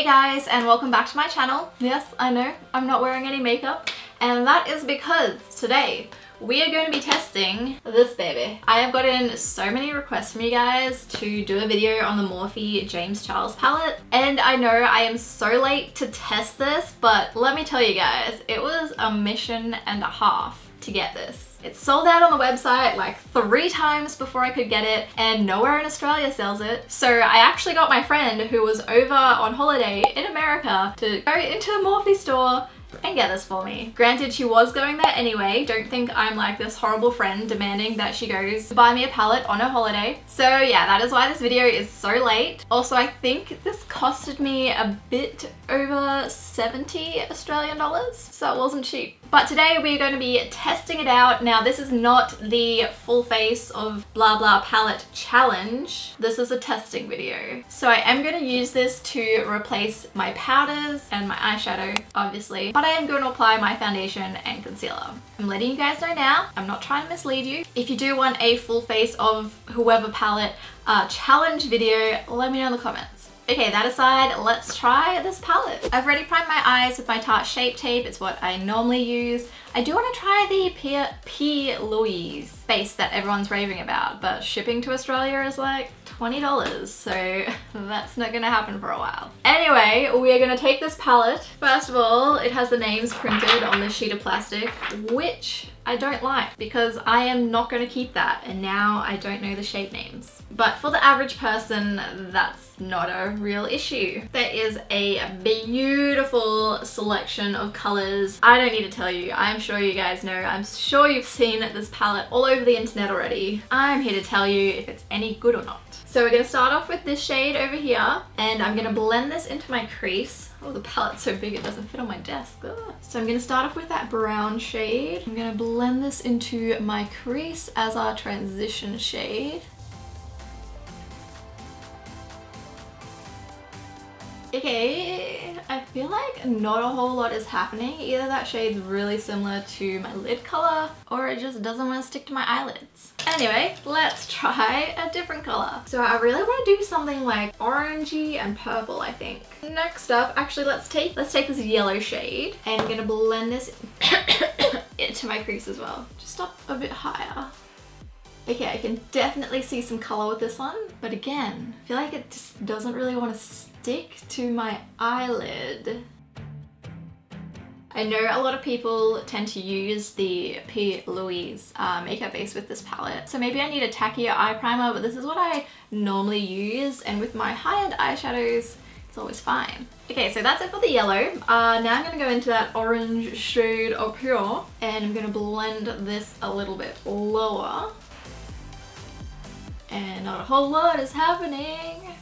Hey guys, and welcome back to my channel. Yes, I know, I'm not wearing any makeup, and that is because today we are going to be testing this baby. I have gotten so many requests from you guys to do a video on the Morphe James Charles palette, and I know I am so late to test this, but let me tell you guys, it was a mission and a half to get this. It sold out on the website like 3 times before I could get it, and nowhere in Australia sells it. So I actually got my friend who was over on holiday in America to go into the Morphe store and get this for me. Granted, she was going there anyway. Don't think I'm like this horrible friend demanding that she goes to buy me a palette on her holiday. So yeah, that is why this video is so late. Also, I think this costed me a bit over 70 Australian dollars, so it wasn't cheap. But today we're going to be testing it out. Now, this is not the full face of blah blah palette challenge. This is a testing video. So I am going to use this to replace my powders and my eyeshadow, obviously. But I am going to apply my foundation and concealer. I'm letting you guys know now. I'm not trying to mislead you. If you do want a full face of whoever palette challenge video, let me know in the comments. Okay, that aside, let's try this palette. I've already primed my eyes with my Tarte Shape Tape. It's what I normally use. I do want to try the P. Louise base that everyone's raving about, but shipping to Australia is like $20, so that's not gonna happen for a while. Anyway, we are gonna take this palette. First of all, it has the names printed on this sheet of plastic, which I don't like because I am not going to keep that, and now I don't know the shade names. But for the average person, that's not a real issue. There is a beautiful selection of colors. I don't need to tell you, I'm sure you guys know. I'm sure you've seen this palette all over the internet already. I'm here to tell you if it's any good or not. So we're going to start off with this shade over here, and I'm going to blend this into my crease. Oh, the palette's so big it doesn't fit on my desk. Ugh. So I'm going to start off with that brown shade. I'm going to blend this into my crease as our transition shade. Okay, I feel like not a whole lot is happening. Either that shade's really similar to my lid color, or it just doesn't want to stick to my eyelids. Anyway, let's try a different color. So I really want to do something like orangey and purple, I think. Next up, actually let's take this yellow shade, and I'm gonna blend this into my crease as well. Just up a bit higher. Okay, I can definitely see some color with this one, but again, I feel like it just doesn't really want to stick to my eyelid. I know a lot of people tend to use the P. Louise makeup base with this palette, so maybe I need a tackier eye primer, but this is what I normally use, and with my high-end eyeshadows, it's always fine. Okay, so that's it for the yellow. Now I'm gonna go into that orange shade up here, and I'm gonna blend this a little bit lower. And not a whole lot is happening.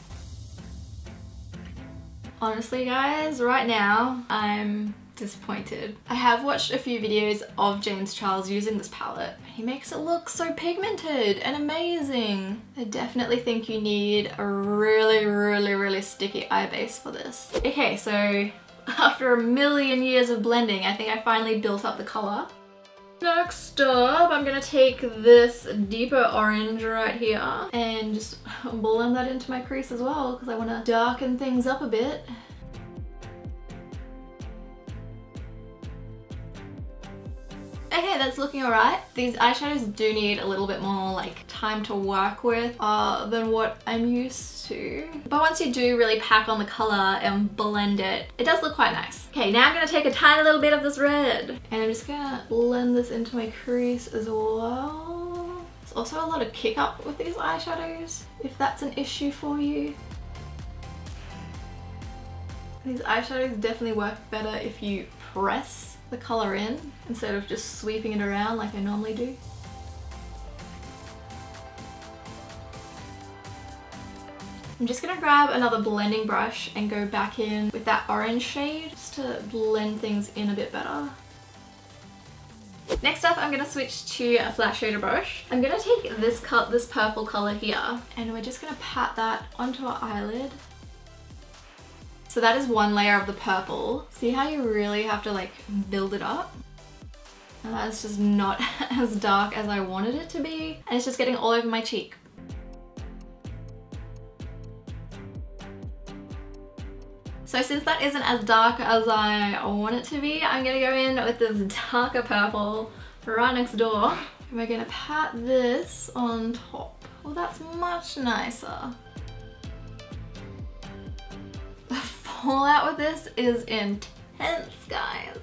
Honestly guys, right now I'm disappointed. I have watched a few videos of James Charles using this palette. He makes it look so pigmented and amazing. I definitely think you need a really sticky eye base for this. Okay, so after a million years of blending, I think I finally built up the color. Next up, I'm gonna take this deeper orange right here and just blend that into my crease as well because I want to darken things up a bit. Okay, that's looking alright. These eyeshadows do need a little bit more like time to work with than what I'm used to. But once you do really pack on the color and blend it, it does look quite nice. Okay, now I'm gonna take a tiny little bit of this red, and I'm just gonna blend this into my crease as well. There's also a lot of kick up with these eyeshadows, if that's an issue for you. These eyeshadows definitely work better if you press the color in instead of just sweeping it around like I normally do. I'm just gonna grab another blending brush and go back in with that orange shade just to blend things in a bit better. Next up, I'm gonna switch to a flat shader brush. I'm gonna take this purple color here, and we're just gonna pat that onto our eyelid. So that is one layer of the purple. See how you really have to like build it up? And that's just not as dark as I wanted it to be, and it's just getting all over my cheek. So since that isn't as dark as I want it to be, I'm gonna go in with this darker purple right next door. And we're gonna pat this on top. Well, that's much nicer. The fallout with this is intense, guys.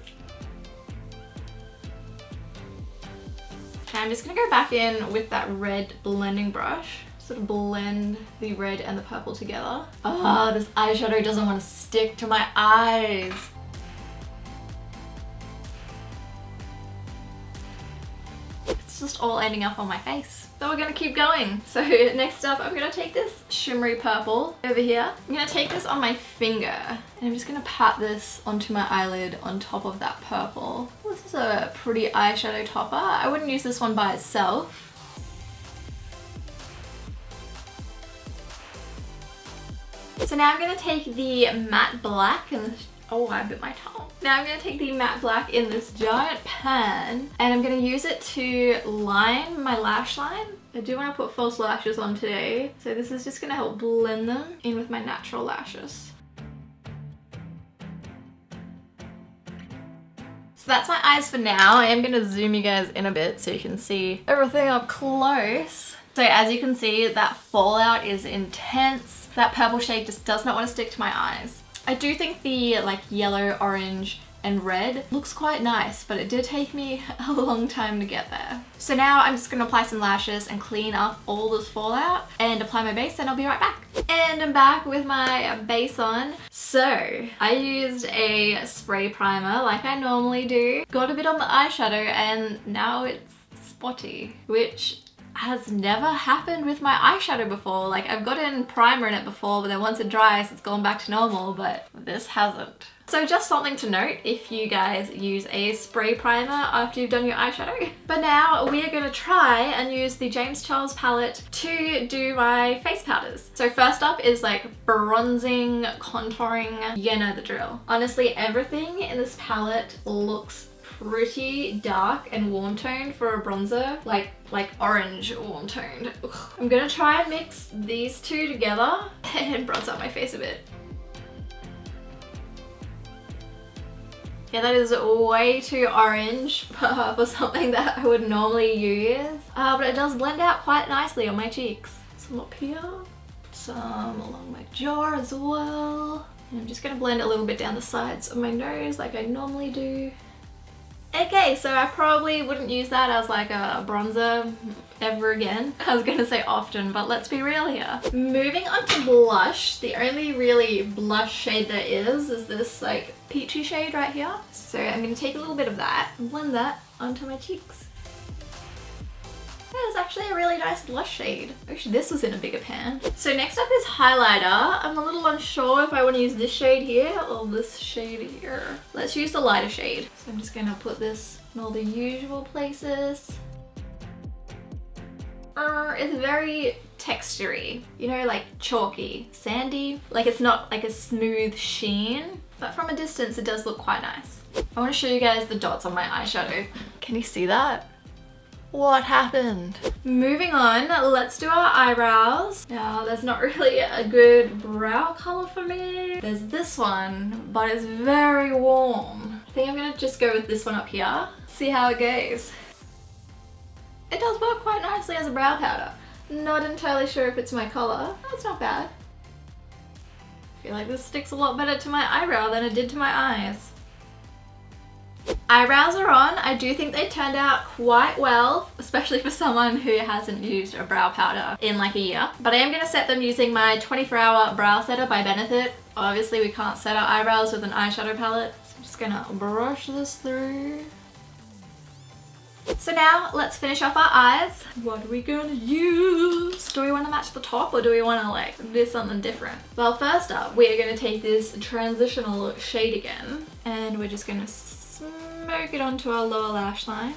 Okay, I'm just gonna go back in with that red blending brush. Sort of blend the red and the purple together. Ah, this eyeshadow doesn't want to stick to my eyes. It's just all ending up on my face. So we're gonna keep going. So next up, I'm gonna take this shimmery purple over here. I'm gonna take this on my finger and I'm just gonna pat this onto my eyelid on top of that purple. This is a pretty eyeshadow topper. I wouldn't use this one by itself. So now I'm gonna take the matte black and oh, I bit my tongue. Now I'm gonna take the matte black in this giant pan and I'm gonna use it to line my lash line. I do want to put false lashes on today, so this is just gonna help blend them in with my natural lashes. So that's my eyes for now. I am gonna zoom you guys in a bit so you can see everything up close. So as you can see, that fallout is intense. That purple shade just does not want to stick to my eyes. I do think the like yellow, orange and red looks quite nice, but it did take me a long time to get there. So now I'm just going to apply some lashes and clean up all this fallout and apply my base and I'll be right back. And I'm back with my base on. So I used a spray primer like I normally do. Got a bit on the eyeshadow and now it's spotty, which has never happened with my eyeshadow before. Like I've gotten primer in it before, but then once it dries, it's gone back to normal, but this hasn't. So just something to note if you guys use a spray primer after you've done your eyeshadow. But now we are gonna try and use the James Charles palette to do my face powders. So first up is like bronzing, contouring, you know the drill. Honestly, everything in this palette looks pretty dark and warm toned for a bronzer, like orange warm toned. Ugh. I'm gonna try and mix these two together and bronze up my face a bit. Yeah, that is way too orange for something that I would normally use, but it does blend out quite nicely on my cheeks. Some up here, some along my jaw as well. And I'm just gonna blend a little bit down the sides of my nose like I normally do. Okay, so I probably wouldn't use that as like a bronzer ever again. I was gonna say often, but let's be real here. Moving on to blush, the only really blush shade there is this like peachy shade right here. So I'm gonna take a little bit of that and blend that onto my cheeks. Yeah, it's actually a really nice blush shade. I wish this was in a bigger pan. So next up is highlighter. I'm a little unsure if I want to use this shade here or this shade here. Let's use the lighter shade. So I'm just gonna put this in all the usual places. It's very textury, you know, like chalky, sandy. Like it's not like a smooth sheen, but from a distance it does look quite nice. I want to show you guys the dots on my eyeshadow. Can you see that? What happened? Moving on, let's do our eyebrows. Now, there's not really a good brow color for me. There's this one, but it's very warm. I think I'm gonna just go with this one up here. See how it goes. It does work quite nicely as a brow powder. Not entirely sure if it's my color. That's not bad. I feel like this sticks a lot better to my eyebrow than it did to my eyes. Eyebrows are on. I do think they turned out quite well, especially for someone who hasn't used a brow powder in like a year. But I am going to set them using my 24-hour brow setter by Benefit. Obviously we can't set our eyebrows with an eyeshadow palette, so I'm just going to brush this through. So now let's finish off our eyes. What are we gonna use? Do we want to match the top or do we want to like do something different? Well, first up we are going to take this transitional shade again and we're just going to smoke it onto our lower lash line.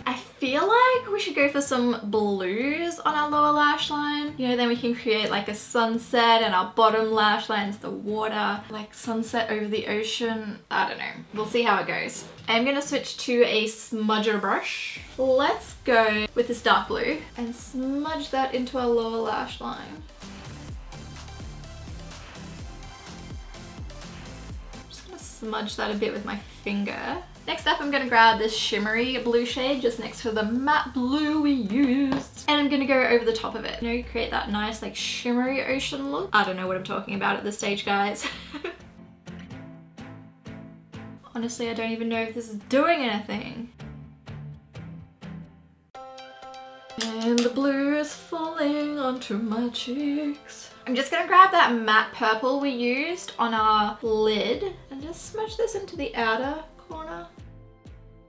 I feel like we should go for some blues on our lower lash line. You know, then we can create like a sunset and our bottom lash line's the water, like sunset over the ocean. I don't know. We'll see how it goes. I'm gonna switch to a smudger brush. Let's go with this dark blue and smudge that into our lower lash line. smudge that a bit with my finger. Next up, I'm gonna grab this shimmery blue shade just next to the matte blue we used. And I'm gonna go over the top of it. You know, create that nice like shimmery ocean look. I don't know what I'm talking about at this stage, guys. Honestly, I don't even know if this is doing anything. And the blue is falling onto my cheeks. I'm just gonna grab that matte purple we used on our lid and just smudge this into the outer corner.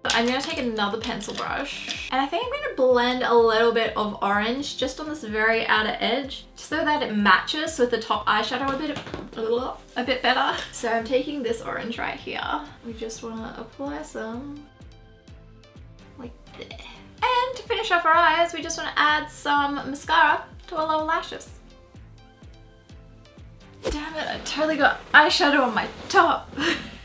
I'm gonna take another pencil brush and I think I'm gonna blend a little bit of orange just on this very outer edge, just so that it matches with the top eyeshadow a bit better. So I'm taking this orange right here. We just wanna apply some like there. And to finish off our eyes, we just wanna add some mascara to our lower lashes. Damn it, I totally got eyeshadow on my top.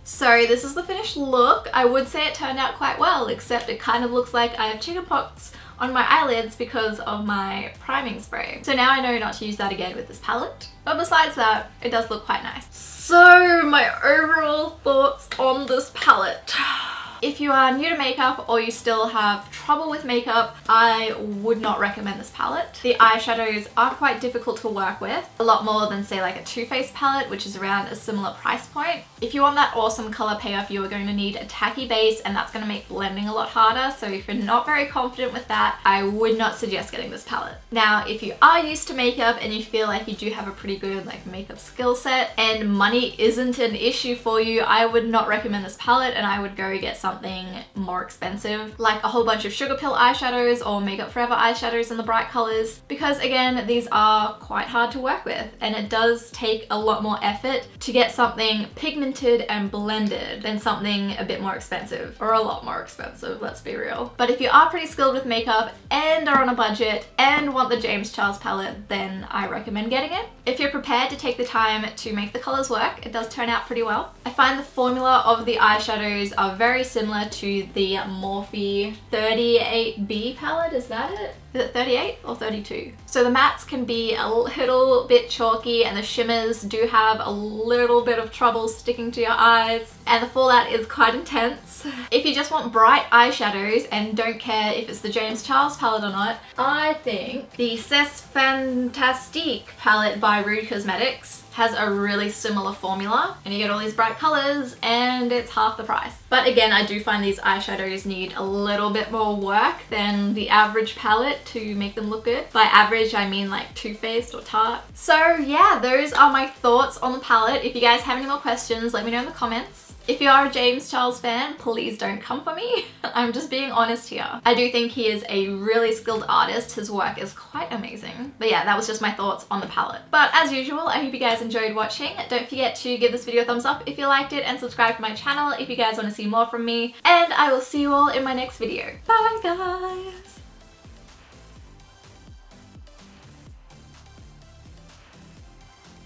So this is the finished look. I would say it turned out quite well, except it kind of looks like I have chickenpox on my eyelids because of my priming spray. So now I know not to use that again with this palette. But besides that, it does look quite nice. So my overall thoughts on this palette. If you are new to makeup or you still have trouble with makeup, I would not recommend this palette. The eyeshadows are quite difficult to work with, a lot more than say like a Too Faced palette, which is around a similar price point. If you want that awesome color payoff, you are going to need a tacky base, and that's going to make blending a lot harder. So if you're not very confident with that, I would not suggest getting this palette. Now, if you are used to makeup and you feel like you do have a pretty good like makeup skill set and money isn't an issue for you, I would not recommend this palette, and I would go get something more expensive, like a whole bunch of Sugar Pill eyeshadows or Makeup Forever eyeshadows in the bright colors, because again, these are quite hard to work with and it does take a lot more effort to get something pigmented and blended than something a bit more expensive, or a lot more expensive, let's be real. But if you are pretty skilled with makeup and are on a budget and want the James Charles palette, then I recommend getting it. If you're prepared to take the time to make the colors work, it does turn out pretty well. I find the formula of the eyeshadows are very similar to the Morphe 38B palette, is that it? Is it 38 or 32? So the mattes can be a little bit chalky and the shimmers do have a little bit of trouble sticking to your eyes, and the fallout is quite intense. If you just want bright eyeshadows and don't care if it's the James Charles palette or not, I think the C'est Fantastique palette by Rude Cosmetics has a really similar formula, and you get all these bright colors and it's half the price. But again, I do find these eyeshadows need a little bit more work than the average palette to make them look good. By average, I mean like Too Faced or Tarte. So yeah, those are my thoughts on the palette. If you guys have any more questions, let me know in the comments. If you are a James Charles fan, please don't come for me. I'm just being honest here. I do think he is a really skilled artist. His work is quite amazing. But yeah, that was just my thoughts on the palette. But as usual, I hope you guys enjoyed watching. Don't forget to give this video a thumbs up if you liked it, and subscribe to my channel if you guys want to see more from me. And I will see you all in my next video. Bye guys!